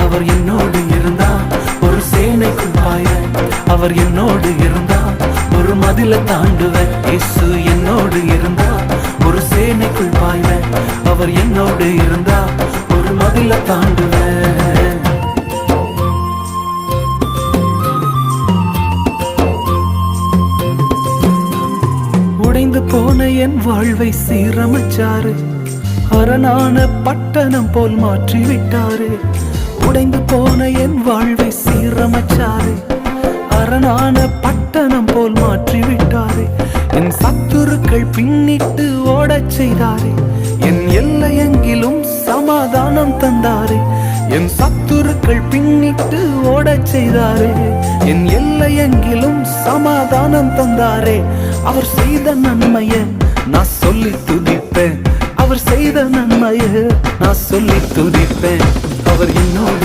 அவர் என்னோடு இருந்தா ஒரு சேனைக்குள் பாய்வேன். அவர் என்னோடு இருந்தா ஒரு மதில தாண்டுவேன். இயேசு என்னோடு இருந்தா ஒரு சேனைக்குள் பாய்வேன். அவர் என்னோடு இருந்தா ஒரு மதில தாண்டுவேன். உடைந்து போன என் வாழ்வை சீரமைச்சாரு. அரணான பட்டணம் போல் மாற்றி விட்டாரு. உடைந்து போன என் வாழ்வை சீரமைச்சாரு. அரணான பட்டணம் போல் மாற்றி விட்டாரு. என் சத்துருக்கள் பின்னிட்டு ஓடச் செய்தாரு. என் எல்லையெங்கிலும் சமாதானம் தந்தாரு. என் சத்துருக்கள் பின்னிட்டு ஓடச் செய்தாரு. என் எல்லையெங்கிலும் சமாதானம் தந்தாரே. அவர் செய்த நன்மைய நான் சொல்லி துதிப்பேன். அவர் செய்த நன்மைய நான் சொல்லி துதிப்பேன். அவர் என்னோடு